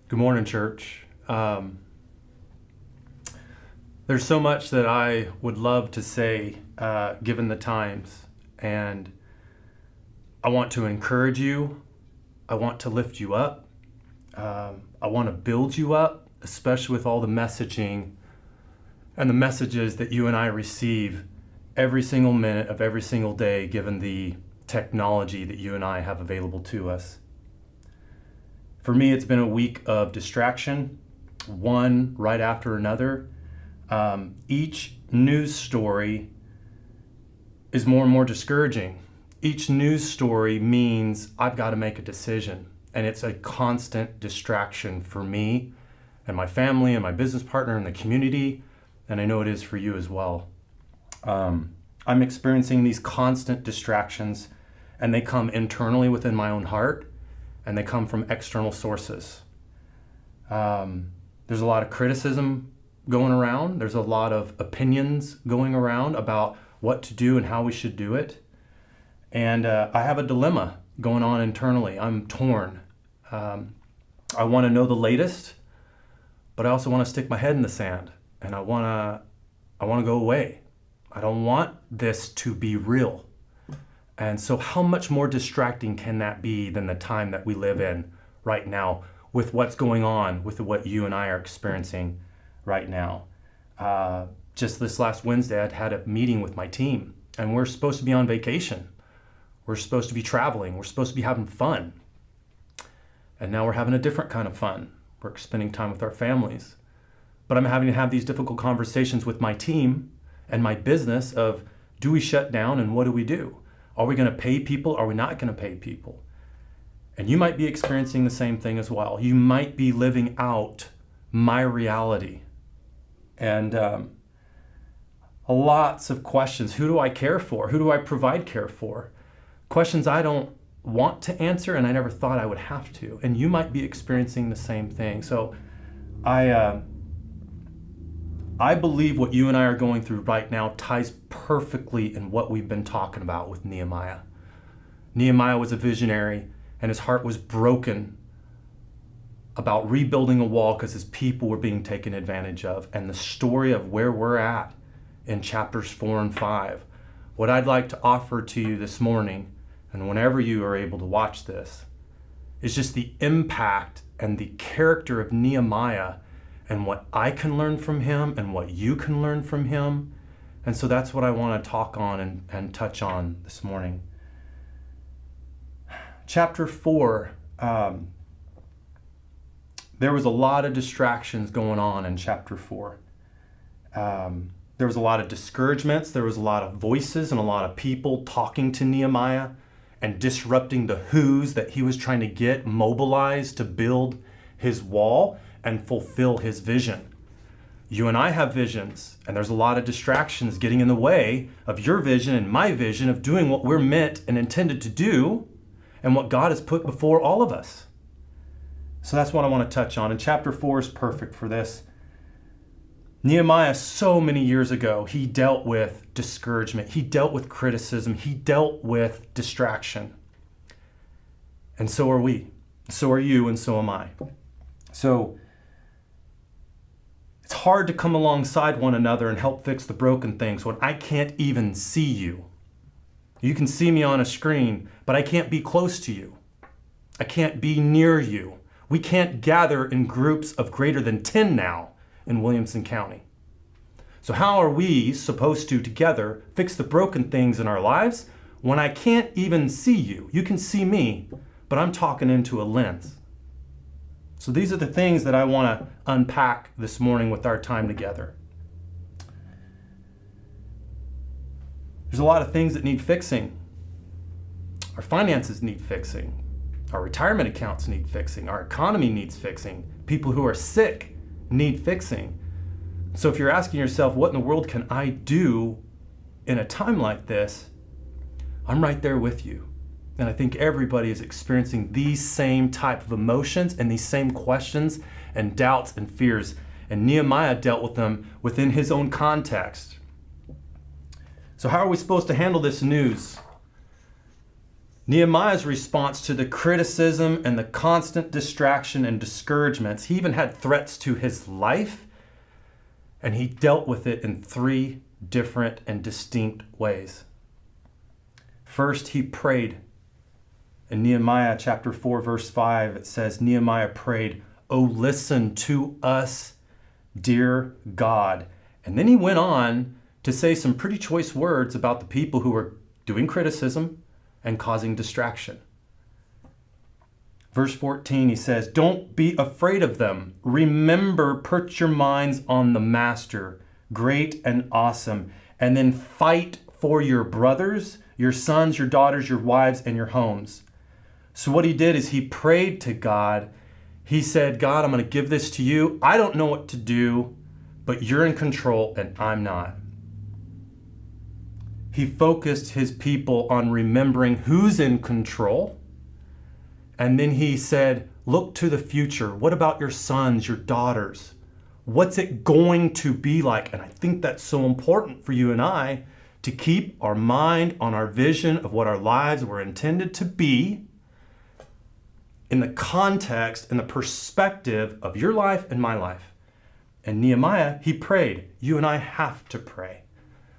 Good morning, church. There's so much that I would love to say given the times, and I want to encourage you. I want to lift you up. I want to build you up, especially with all the messaging and the messages that you and I receive every single minute of every single day, given the technology that you and I have available to us. For me, it's been a week of distraction, one right after another. Each news story is more and more discouraging. Each news story means I've got to make a decision, and it's a constant distraction for me and my family and my business partner and the community, and I know it is for you as well. I'm experiencing these constant distractions, and they come internally within my own heart, and they come from external sources. There's a lot of criticism going around. There's a lot of opinions going around about what to do and how we should do it. And I have a dilemma going on internally. I'm torn. I want to know the latest, but I also want to stick my head in the sand, and I want to go away. I don't want this to be real. And so how much more distracting can that be than the time that we live in right now with what's going on with what you and I are experiencing right now? Just this last Wednesday, I'd had a meeting with my team, and we're supposed to be on vacation. We're supposed to be traveling. We're supposed to be having fun. And now we're having a different kind of fun. We're spending time with our families. But I'm having to have these difficult conversations with my team and my business of, do we shut down and what do we do? Are we going to pay people? Are we not going to pay people? And you might be experiencing the same thing as well. You might be living out my reality. And lots of questions. Who do I care for? Who do I provide care for? Questions I don't want to answer, and I never thought I would have to. And you might be experiencing the same thing. So I believe what you and I are going through right now ties perfectly in what we've been talking about with Nehemiah. Nehemiah was a visionary, and his heart was broken about rebuilding a wall because his people were being taken advantage of. And the story of where we're at in chapters 4 and 5, what I'd like to offer to you this morning, and whenever you are able to watch this, is just the impact and the character of Nehemiah and what I can learn from him and what you can learn from him. And so that's what I want to talk on and touch on this morning. Chapter 4, there was a lot of distractions going on in chapter 4. There was a lot of discouragements. There was a lot of voices and a lot of people talking to Nehemiah and disrupting the who's that he was trying to get mobilized to build his wall and fulfill his vision. You and I have visions, and there's a lot of distractions getting in the way of your vision and my vision of doing what we're meant and intended to do and what God has put before all of us. So that's what I want to touch on. And chapter 4 is perfect for this. Nehemiah, so many years ago, he dealt with discouragement. He dealt with criticism. He dealt with distraction. And so are we. So are you, and so am I. So it's hard to come alongside one another and help fix the broken things when I can't even see you. You can see me on a screen, but I can't be close to you. I can't be near you. We can't gather in groups of greater than 10 now in Williamson County. So how are we supposed to together fix the broken things in our lives when I can't even see you? You can see me, but I'm talking into a lens. So these are the things that I want to unpack this morning with our time together. There's a lot of things that need fixing. Our finances need fixing. Our retirement accounts need fixing. Our economy needs fixing. People who are sick need fixing. So if you're asking yourself, what in the world can I do in a time like this? I'm right there with you. And I think everybody is experiencing these same type of emotions and these same questions and doubts and fears. And Nehemiah dealt with them within his own context. So how are we supposed to handle this news? Nehemiah's response to the criticism and the constant distraction and discouragements, he even had threats to his life, and he dealt with it in three different and distinct ways. First, he prayed. In Nehemiah chapter 4, verse 5, it says, Nehemiah prayed, "Oh, listen to us, dear God." And then he went on to say some pretty choice words about the people who were doing criticism and causing distraction. Verse 14, he says, "Don't be afraid of them. Remember, put your minds on the Master, great and awesome, and then fight for your brothers, your sons, your daughters, your wives, and your homes." So what he did is he prayed to God. He said, "God, I'm going to give this to you. I don't know what to do, but you're in control and I'm not." He focused his people on remembering who's in control. And then he said, look to the future. What about your sons, your daughters? What's it going to be like? And I think that's so important for you and I to keep our mind on our vision of what our lives were intended to be in the context and the perspective of your life and my life. And Nehemiah, he prayed. You and I have to pray.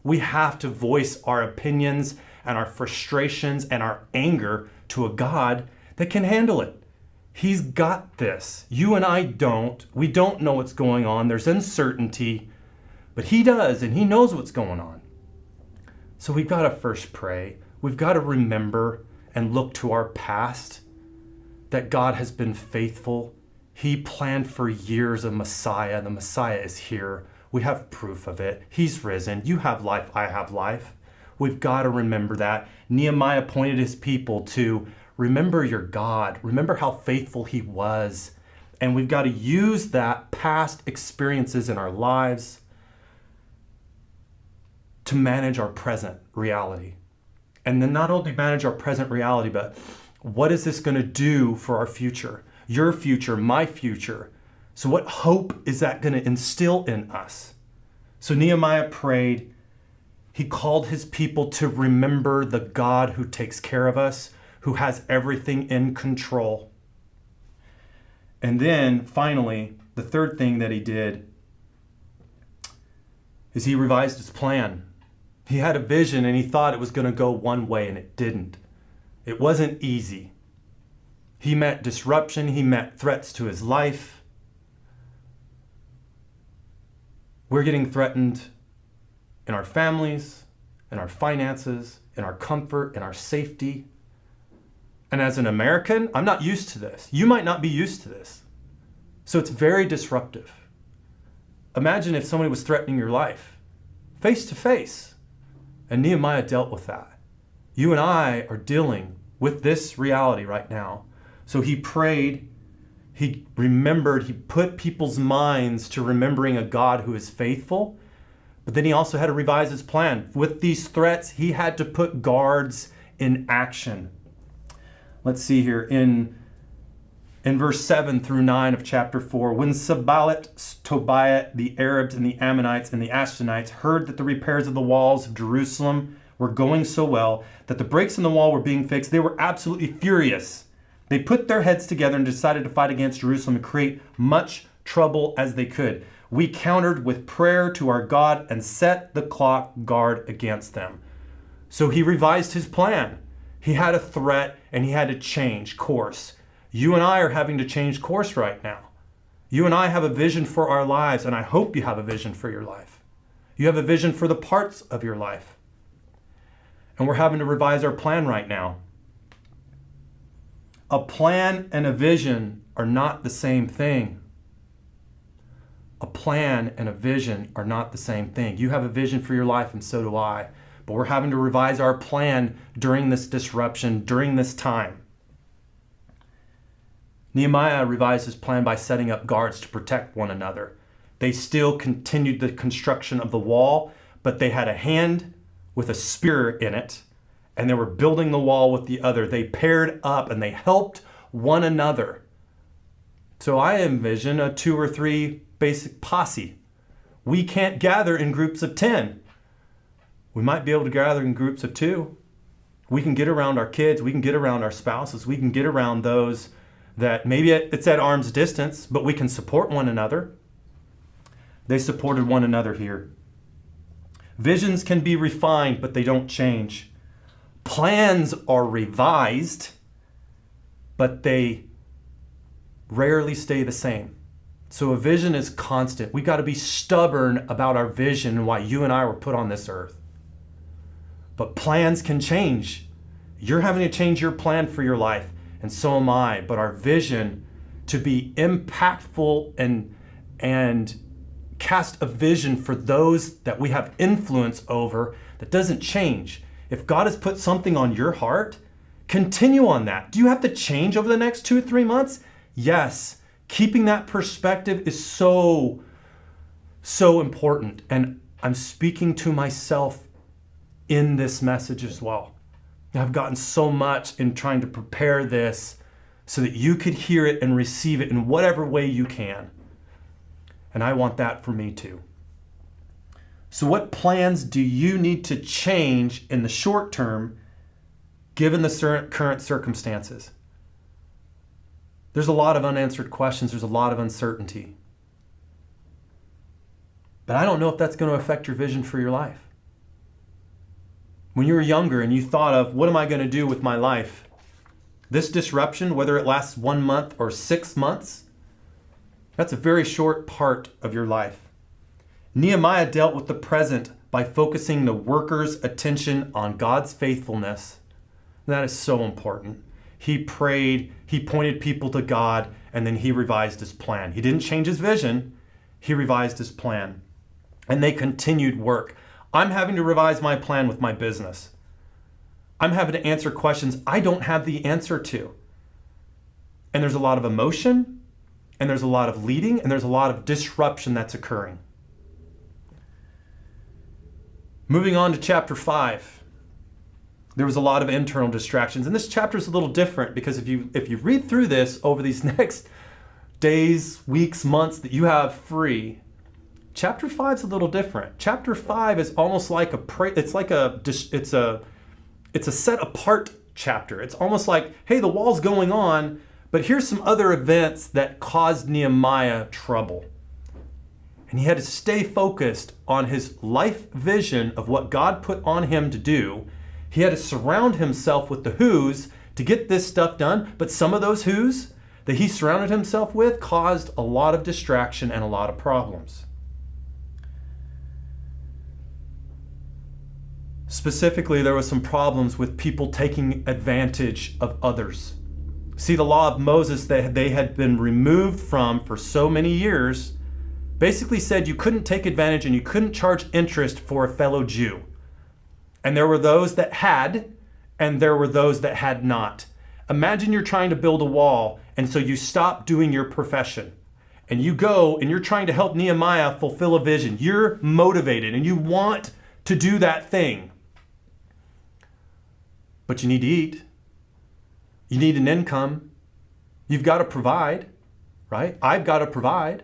We have to voice our opinions and our frustrations and our anger to a God that can handle it. He's got this. You and I don't. We don't know what's going on. There's uncertainty, but he does, and he knows what's going on. So we've got to first pray. We've got to remember and look to our past, that God has been faithful. He planned for years a Messiah. The Messiah is here. We have proof of it. He's risen. You have life. I have life. We've got to remember that. Nehemiah pointed his people to remember your God. Remember how faithful he was. And we've got to use that past experiences in our lives to manage our present reality. And then not only manage our present reality, but what is this going to do for our future? Your future, my future. So what hope is that going to instill in us? So Nehemiah prayed. He called his people to remember the God who takes care of us, who has everything in control. And then finally, the third thing that he did is he revised his plan. He had a vision and he thought it was going to go one way, and it didn't. It wasn't easy. He met disruption. He met threats to his life. We're getting threatened in our families, in our finances, in our comfort, in our safety. And as an American, I'm not used to this. You might not be used to this. So it's very disruptive. Imagine if somebody was threatening your life face to face. And Nehemiah dealt with that. You and I are dealing with this reality right now. So he prayed, he remembered, he put people's minds to remembering a God who is faithful. But then he also had to revise his plan. With these threats, he had to put guards in action. Let's see here in verse 7 through 9 of chapter 4. When Sanballat, Tobiah, the Arabs, and the Ammonites, and the Ashdodites heard that the repairs of the walls of Jerusalem were going so well, that the breaks in the wall were being fixed, they were absolutely furious. They put their heads together and decided to fight against Jerusalem and create much trouble as they could. We countered with prayer to our God and set the clock guard against them. So he revised his plan. He had a threat and he had to change course. You and I are having to change course right now. You and I have a vision for our lives, and I hope you have a vision for your life. You have a vision for the parts of your life. And we're having to revise our plan right now. A plan and a vision are not the same thing. A plan and a vision are not the same thing. You have a vision for your life, and so do I. But we're having to revise our plan during this disruption, during this time. Nehemiah revised his plan by setting up guards to protect one another. They still continued the construction of the wall, but they had a hand with a spear in it, and they were building the wall with the other. They paired up and they helped one another. So I envision a 2 or 3 basic posse. We can't gather in groups of 10. We might be able to gather in groups of 2. We can get around our kids, we can get around our spouses, we can get around those that maybe it's at arm's distance, but we can support one another. They supported one another here. Visions can be refined, but they don't change. Plans are revised, but they rarely stay the same. So a vision is constant. We got to be stubborn about our vision and why you and I were put on this earth. But plans can change. You're having to change your plan for your life, and so am I. But our vision to be impactful and cast a vision for those that we have influence over that doesn't change. If God has put something on your heart, continue on that. Do you have to change over the next 2 or 3 months? Yes. Keeping that perspective is so important. And I'm speaking to myself in this message as well. I've gotten so much in trying to prepare this so that you could hear it and receive it in whatever way you can. And I want that for me too. So what plans do you need to change in the short term given the current circumstances? There's a lot of unanswered questions. There's a lot of uncertainty. But I don't know if that's going to affect your vision for your life. When you were younger and you thought of, what am I going to do with my life? This disruption, whether it lasts 1 month or 6 months, that's a very short part of your life. Nehemiah dealt with the present by focusing the workers' attention on God's faithfulness. That is so important. He prayed, he pointed people to God, and then he revised his plan. He didn't change his vision, he revised his plan. And they continued work. I'm having to revise my plan with my business. I'm having to answer questions I don't have the answer to. And there's a lot of emotion, and there's a lot of leading, and there's a lot of disruption that's occurring. Moving on to chapter 5. There was a lot of internal distractions. And this chapter is a little different because if you read through this over these next days, weeks, months that you have free, chapter 5 is a little different. Chapter 5 is almost like it's a set apart chapter. It's almost like, hey, the wall's going on, but here's some other events that caused Nehemiah trouble. And he had to stay focused on his life vision of what God put on him to do. He had to surround himself with the who's to get this stuff done, but some of those who's that he surrounded himself with caused a lot of distraction and a lot of problems. Specifically, there was some problems with people taking advantage of others. See, the law of Moses that they had been removed from for so many years basically said you couldn't take advantage and you couldn't charge interest for a fellow Jew. And there were those that had, and there were those that had not. Imagine you're trying to build a wall, and so you stop doing your profession. And you go, and you're trying to help Nehemiah fulfill a vision. You're motivated, and you want to do that thing. But you need to eat. You need an income. You've got to provide, right? I've got to provide.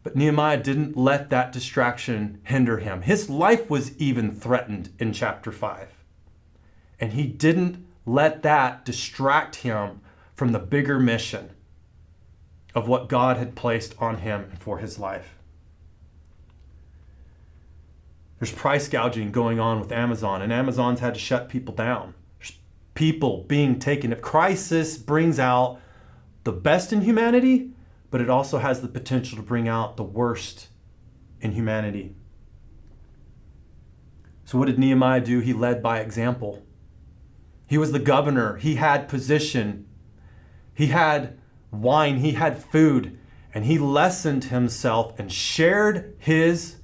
But Nehemiah didn't let that distraction hinder him. His life was even threatened in chapter 5. And he didn't let that distract him from the bigger mission of what God had placed on him for his life. There's price gouging going on with Amazon, and Amazon's had to shut people down. There's people being taken. If crisis brings out the best in humanity, but it also has the potential to bring out the worst in humanity. So what did Nehemiah do? He led by example. He was the governor. He had position. He had wine. He had food. And he lessened himself and shared his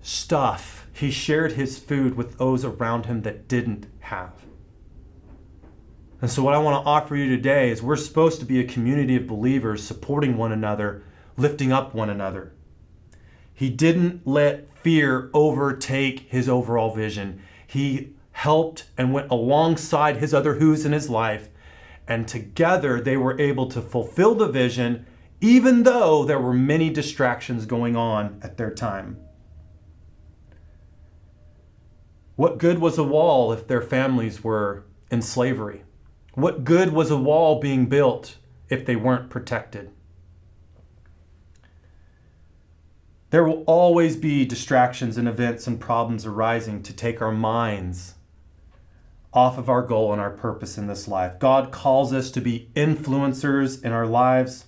stuff. He shared his food with those around him that didn't have. And so what I want to offer you today is we're supposed to be a community of believers supporting one another, lifting up one another. He didn't let fear overtake his overall vision. He helped and went alongside his other who's in his life, and together they were able to fulfill the vision, even though there were many distractions going on at their time. What good was a wall if their families were in slavery? What good was a wall being built if they weren't protected? There will always be distractions and events and problems arising to take our minds off of our goal and our purpose in this life. God calls us to be influencers in our lives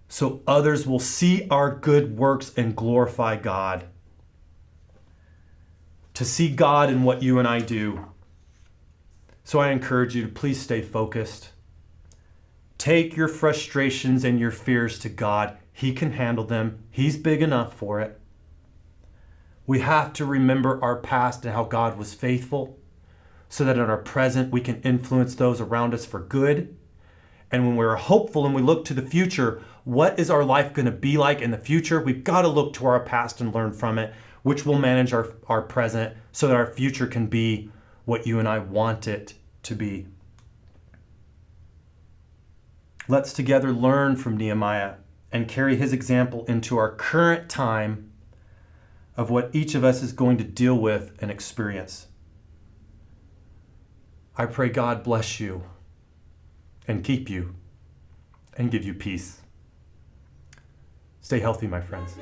so others will see our good works and glorify God. To see God in what you and I do. So I encourage you to please stay focused. Take your frustrations and your fears to God. He can handle them. He's big enough for it. We have to remember our past and how God was faithful so that in our present we can influence those around us for good. And when we're hopeful and we look to the future, what is our life going to be like in the future? We've got to look to our past and learn from it, which will manage our present so that our future can be what you and I want it to be. Let's together learn from Nehemiah and carry his example into our current time of what each of us is going to deal with and experience. I pray God bless you and keep you and give you peace. Stay healthy, my friends.